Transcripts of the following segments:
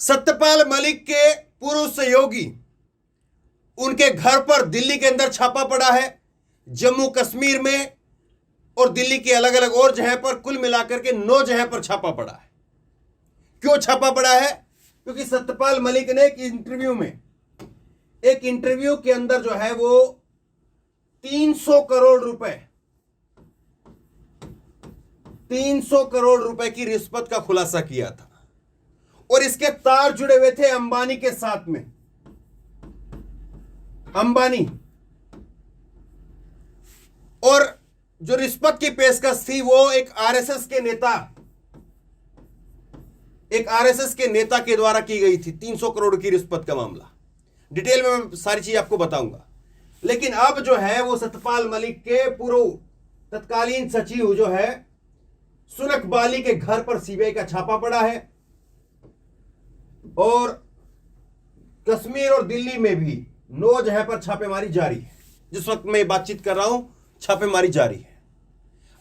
सत्यपाल मलिक के पूर्व सहयोगी, उनके घर पर दिल्ली के अंदर छापा पड़ा है, जम्मू कश्मीर में और दिल्ली के अलग अलग और जगह पर, कुल मिलाकर के 9 जगह पर छापा पड़ा है। क्यों छापा पड़ा है? क्योंकि सत्यपाल मलिक ने एक इंटरव्यू के अंदर जो है वो 300 करोड़ रुपए की रिश्वत का खुलासा किया था और इसके तार जुड़े हुए थे अंबानी के साथ में। अंबानी और जो रिश्वत की पेशकश थी वो एक आरएसएस के नेता के द्वारा की गई थी। 300 करोड़ की रिश्वत का मामला, डिटेल में मैं सारी चीज आपको बताऊंगा। लेकिन अब जो है वो सत्यपाल मलिक के पूर्व तत्कालीन सचिव जो है सुनक बाली के घर पर सीबीआई का छापा पड़ा है और कश्मीर और दिल्ली में भी 9 जगह पर छापेमारी जारी है। जिस वक्त मैं बातचीत कर रहा हूं छापेमारी जारी है।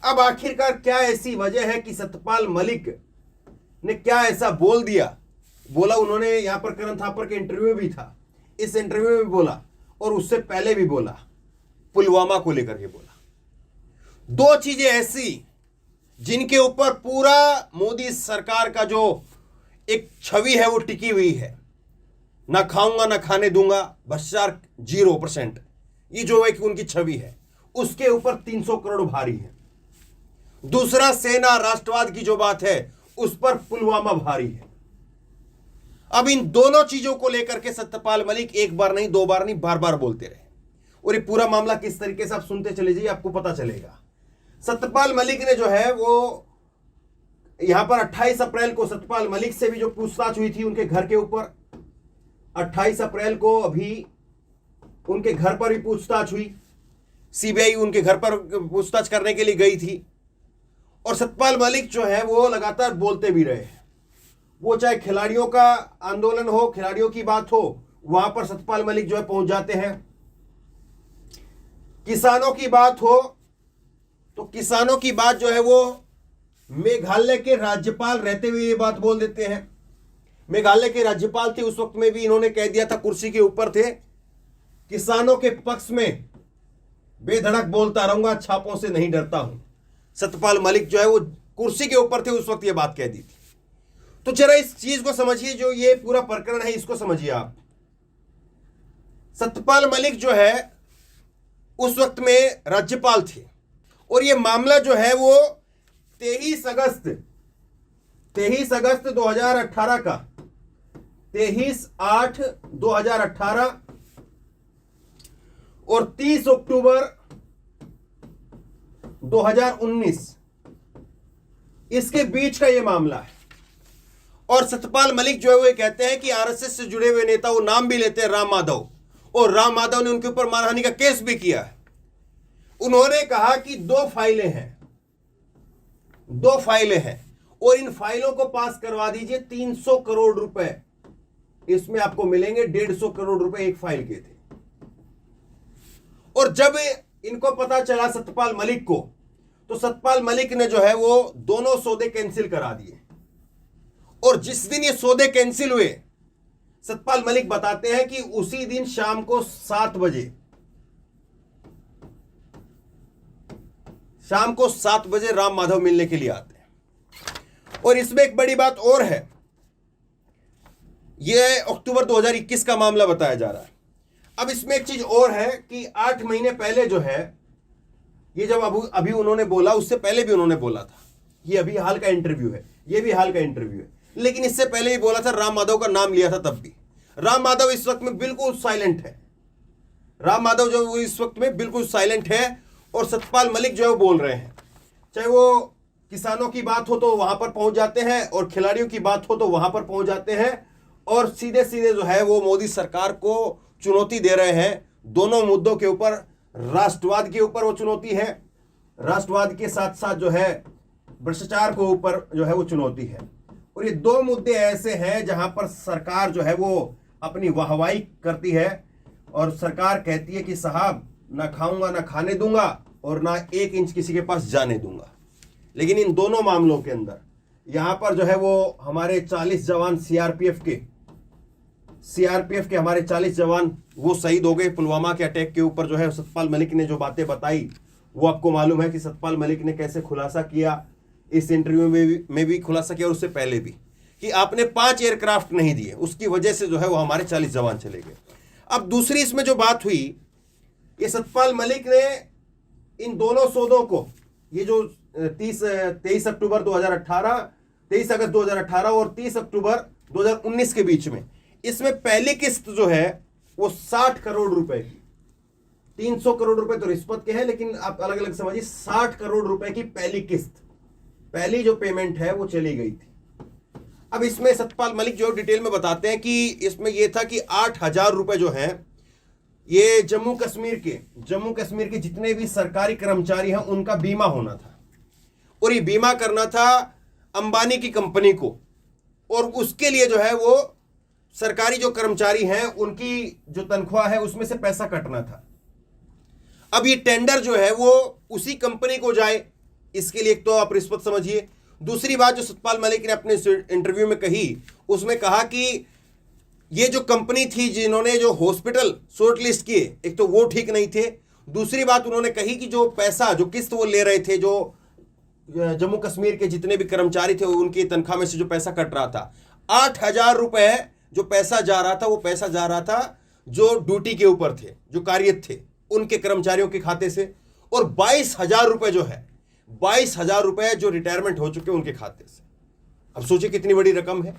अब आखिरकार क्या ऐसी वजह है कि सत्यपाल मलिक ने क्या ऐसा बोल दिया? बोला उन्होंने यहां पर करण थापर के इंटरव्यू भी था, इस इंटरव्यू में भी बोला और उससे पहले भी बोला, पुलवामा को लेकर के बोला। 2 चीजें ऐसी जिनके ऊपर पूरा मोदी सरकार का जो एक छवि है वो टिकी हुई है। ना खाऊंगा ना खाने दूंगा, भ्रष्टाचार 0%, ये जो एक उनकी छवि है उसके ऊपर 300 करोड़ भारी है। दूसरा, सेना राष्ट्रवाद की जो बात है उस पर पुलवामा भारी है। अब इन दोनों चीजों को लेकर के सत्यपाल मलिक एक बार नहीं, 2 बार नहीं, बार बोलते रहे और ये पूरा मामला किस तरीके से आप सुनते चले जाइए, आपको पता चलेगा। सत्यपाल मलिक ने जो है वो यहां पर 28 अप्रैल को सत्यपाल मलिक से भी जो पूछताछ हुई थी उनके घर के ऊपर, 28 अप्रैल को अभी उनके घर पर भी पूछताछ हुई। सीबीआई उनके घर पर पूछताछ करने के लिए गई थी और सत्यपाल मलिक जो है वो लगातार बोलते भी रहे हैं। वो चाहे खिलाड़ियों का आंदोलन हो, खिलाड़ियों की बात हो, वहां पर सत्यपाल मलिक जो है पहुंच जाते हैं। किसानों की बात हो तो किसानों की बात जो है वो मेघालय के राज्यपाल रहते हुए ये बात बोल देते हैं। मेघालय के राज्यपाल थे उस वक्त में भी, इन्होंने कह दिया था, कुर्सी के ऊपर थे, किसानों के पक्ष में बेधड़क बोलता रहूंगा, छापों से नहीं डरता हूं। सत्यपाल मलिक जो है वो कुर्सी के ऊपर थे उस वक्त ये बात कह दी थी। तो जरा इस चीज को समझिए, जो ये पूरा प्रकरण है इसको समझिए आप। सत्यपाल मलिक जो है उस वक्त में राज्यपाल थे और ये मामला जो है वो 23 अगस्त 2018 का 23/8/2018 और 30 अक्टूबर 2019 इसके बीच का यह मामला है। और सत्यपाल मलिक जो है वो कहते हैं कि आरएसएस से जुड़े हुए नेता, वो नाम भी लेते हैं राम माधव, और राम माधव ने उनके ऊपर मानहानि का केस भी किया है। उन्होंने कहा कि 2 फाइलें हैं और इन फाइलों को पास करवा दीजिए। 300 करोड़ रुपए इसमें आपको मिलेंगे, 150 करोड़ रुपए एक फाइल के थे। और जब इनको पता चला सत्यपाल मलिक को, तो सत्यपाल मलिक ने जो है वो दोनों सौदे कैंसिल करा दिए। और जिस दिन ये सौदे कैंसिल हुए, सत्यपाल मलिक बताते हैं कि उसी दिन शाम को 7 बजे राम माधव मिलने के लिए आते हैं। और इसमें एक बड़ी बात और है, यह अक्टूबर 2021 का मामला बताया जा रहा है। अब इसमें एक चीज और है कि 8 महीने पहले जो है, ये जब अभी उन्होंने बोला, उससे पहले भी उन्होंने बोला था, ये अभी हाल का इंटरव्यू है, ये भी हाल का इंटरव्यू है, लेकिन इससे पहले ही बोला था, राम माधव का नाम लिया था तब भी। राम माधव इस वक्त में बिल्कुल साइलेंट है, राम माधव जो वो इस वक्त में बिल्कुल साइलेंट है और सत्यपाल मलिक जो है वो बोल रहे हैं। चाहे वो किसानों की बात हो तो वहां पर पहुंच जाते हैं और खिलाड़ियों की बात हो तो वहां पर पहुंच जाते हैं और सीधे सीधे जो है वो मोदी सरकार को चुनौती दे रहे हैं। दोनों मुद्दों के ऊपर, राष्ट्रवाद के ऊपर वो चुनौती है, राष्ट्रवाद के साथ साथ जो है भ्रष्टाचार के ऊपर जो है वो चुनौती है। और ये 2 मुद्दे ऐसे हैं जहां पर सरकार जो है वो अपनी वाहवाही करती है और सरकार कहती है कि साहब ना खाऊंगा ना खाने दूंगा और ना 1 इंच किसी के पास जाने दूंगा। लेकिन इन दोनों मामलों के अंदर यहां पर जो है वो हमारे 40 जवान सीआरपीएफ के सीआरपीएफ के हमारे 40 जवान वो शहीद हो गए पुलवामा के अटैक के ऊपर। जो है सतपाल मलिक ने जो बातें बताई वो आपको मालूम है कि सतपाल मलिक ने कैसे खुलासा किया, इस इंटरव्यू में भी खुलासा किया और उससे पहले भी, कि आपने 5 एयरक्राफ्ट नहीं दिए, उसकी वजह से जो है वो हमारे 40 जवान चले गए। अब दूसरी इसमें जो बात हुई, ये सतपाल मलिक ने इन दोनों सौदों को, ये जो 23 अक्टूबर 2018, 23 अगस्त 2018 और 30 अक्टूबर 2019 के बीच में, इसमें पहली किस्त जो है वो 60 करोड़ रुपए की, 300 करोड़ रुपए तो रिश्वत के हैं, लेकिन आप अलग अलग समझिए, 60 करोड़ रुपए की पहली किस्त, पहली जो पेमेंट है वो चली गई थी। अब इसमें सतपाल मलिक जो डिटेल में बताते हैं कि इसमें यह था कि 8,000 रुपए जो हैं ये जम्मू कश्मीर के जितने भी सरकारी कर्मचारी हैं उनका बीमा होना था, और ये बीमा करना था अंबानी की कंपनी को, और उसके लिए जो है वो सरकारी जो कर्मचारी हैं उनकी जो तनख्वाह है उसमें से पैसा कटना था। अब ये टेंडर जो है वो उसी कंपनी को जाए, इसके लिए एक तो आप रिश्वत समझिए। दूसरी बात जो सतपाल मलिक ने अपने इंटरव्यू में कही, उसमें कहा कि ये जो कंपनी थी जिन्होंने जो हॉस्पिटल शॉर्टलिस्ट किए, एक तो वो ठीक नहीं थे। दूसरी बात उन्होंने कही कि जो पैसा, जो किस्त वो ले रहे थे, जो जम्मू कश्मीर के जितने भी कर्मचारी थे उनकी तनख्वाह में से जो पैसा कट रहा था, 8,000 रुपए जो पैसा जा रहा था, वो पैसा जा रहा था जो ड्यूटी के ऊपर थे, जो कार्यरत थे, उनके कर्मचारियों के खाते से, और 22,000 रुपए जो है, 22,000 रुपए जो रिटायरमेंट हो चुके उनके खाते से। अब सोचिए कितनी बड़ी रकम है।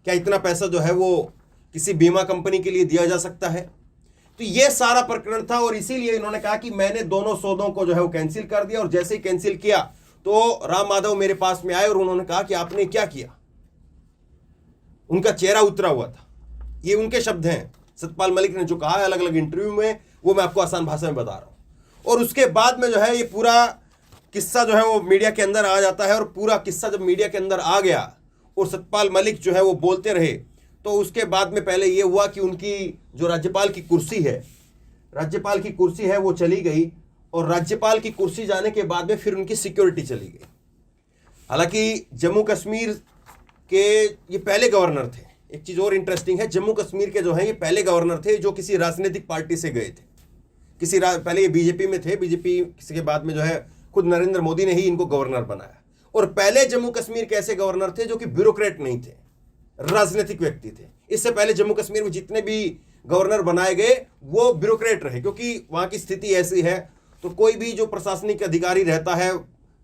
क्या इतना पैसा जो है वो किसी बीमा कंपनी के लिए दिया जा सकता है? तो ये सारा प्रकरण था, और इसीलिए इन्होंने कहा कि मैंने दोनों सौदों को जो है वो कैंसिल कर दिया। और जैसे ही कैंसिल किया तो राम माधव मेरे पास में आए और उन्होंने कहा कि आपने क्या किया। उनका चेहरा उतरा हुआ था, ये उनके शब्द हैं। सतपाल मलिक ने जो कहा है अलग अलग इंटरव्यू में, वो मैं आपको आसान भाषा में बता रहा हूं। और उसके बाद में जो है ये पूरा किस्सा जो है वो मीडिया के अंदर आ जाता है, और पूरा किस्सा जब मीडिया के अंदर आ गया और सतपाल मलिक जो है वो बोलते रहे, तो उसके बाद में पहले ये हुआ कि उनकी जो राज्यपाल की कुर्सी है वो चली गई, और राज्यपाल की कुर्सी जाने के बाद में फिर उनकी सिक्योरिटी चली गई। हालांकि जम्मू कश्मीर के ये पहले गवर्नर थे। एक चीज और इंटरेस्टिंग है, जम्मू कश्मीर के जो है ये पहले गवर्नर थे जो किसी राजनीतिक पार्टी से गए थे। पहले ये बीजेपी में थे, बीजेपी के बाद में जो है खुद नरेंद्र मोदी ने ही इनको गवर्नर बनाया। और पहले जम्मू कश्मीर के ऐसे गवर्नर थे जो कि ब्यूरोक्रेट नहीं थे, राजनीतिक व्यक्ति थे। इससे पहले जम्मू कश्मीर में जितने भी गवर्नर बनाए गए वो ब्यूरोक्रेट रहे, क्योंकि वहां की स्थिति ऐसी है। तो कोई भी जो प्रशासनिक अधिकारी रहता है,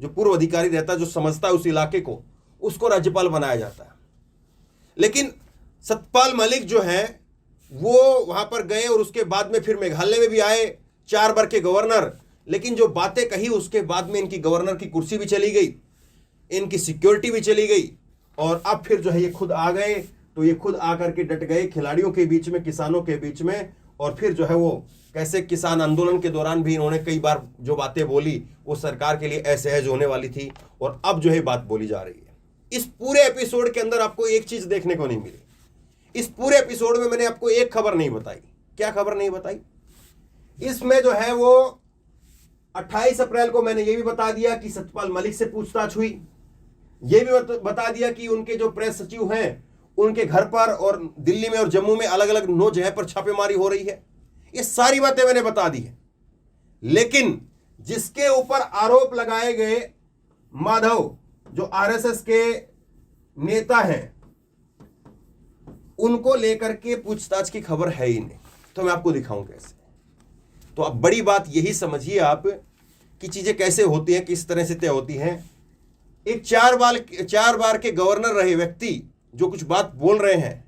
जो पूर्व अधिकारी रहता है, जो समझता है उस इलाके को, उसको राज्यपाल बनाया जाता है। लेकिन सतपाल मलिक जो है वो वहां पर गए, और उसके बाद में फिर मेघालय में भी आए, 4 बार के गवर्नर। लेकिन जो बातें कही उसके बाद में इनकी गवर्नर की कुर्सी भी चली गई, इनकी सिक्योरिटी भी चली गई, और अब फिर जो है ये खुद आ गए। तो ये खुद आकर के डट गए खिलाड़ियों के बीच में, किसानों के बीच में। और फिर जो है वो कैसे किसान आंदोलन के दौरान भी इन्होंने कई बार जो बातें बोली वो सरकार के लिए असहज होने वाली थी, और अब जो है बात बोली जा रही है। इस पूरे एपिसोड के अंदर आपको एक चीज देखने को नहीं मिली। इस पूरे एपिसोड में मैंने आपको एक खबर नहीं बताई। क्या खबर नहीं बताई? इसमें जो है वो 28 अप्रैल को मैंने ये भी बता दिया कि सतपाल मलिक से पूछताछ हुई। ये भी बता दिया कि उनके जो प्रेस सचिव हैं उनके घर पर और दिल्ली में और जम्मू में अलग अलग 9 जगह पर छापेमारी हो रही है। ये सारी बातें मैंने बता दी है। लेकिन जिसके ऊपर आरोप लगाए गए माधव, जो आरएसएस के नेता हैं, उनको लेकर के पूछताछ की खबर है ही नहीं। तो मैं आपको दिखाऊं कैसे। तो अब बड़ी बात यही समझिए आप कि चीजें कैसे होती हैं, किस तरह से तय होती हैं। एक 4 बार के गवर्नर रहे व्यक्ति जो कुछ बात बोल रहे हैं,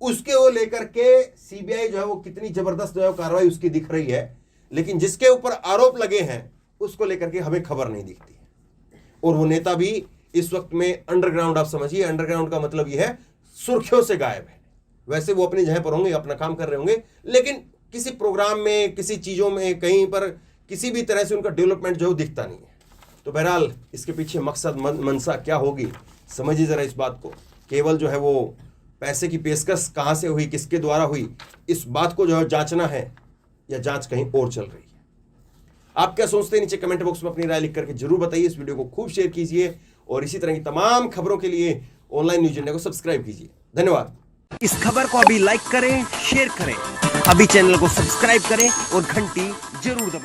उसके वो लेकर के सीबीआई जो है वो कितनी जबरदस्त जो है कार्रवाई उसकी दिख रही है। लेकिन जिसके ऊपर आरोप लगे हैं उसको लेकर के हमें खबर नहीं दिखती है। और वो नेता भी इस वक्त में अंडरग्राउंड, आप समझिए अंडरग्राउंड का मतलब ये है सुर्खियों से गायब है। वैसे वो अपनी जगह पर होंगे, अपना काम कर रहे होंगे, लेकिन किसी प्रोग्राम में, किसी चीजों में, कहीं पर किसी भी तरह से उनका डेवलपमेंट जो है दिखता नहीं है। तो बहरहाल इसके पीछे मकसद मंशा क्या होगी, समझिए जरा इस बात को। केवल जो है वो पैसे की पेशकश कहां से हुई, किसके द्वारा हुई, इस बात को जो है जांचना है, या जांच कहीं और चल रही है। आप क्या सोचते हैं नीचे कमेंट बॉक्स में अपनी राय लिख करके जरूर बताइए। इस वीडियो को खूब शेयर कीजिए, और इसी तरह की तमाम खबरों के लिए ऑनलाइन न्यूज इंडिया को सब्सक्राइब कीजिए। धन्यवाद। इस खबर को अभी लाइक करें, शेयर करें, अभी चैनल को सब्सक्राइब करें और घंटी जरूर दबाएं।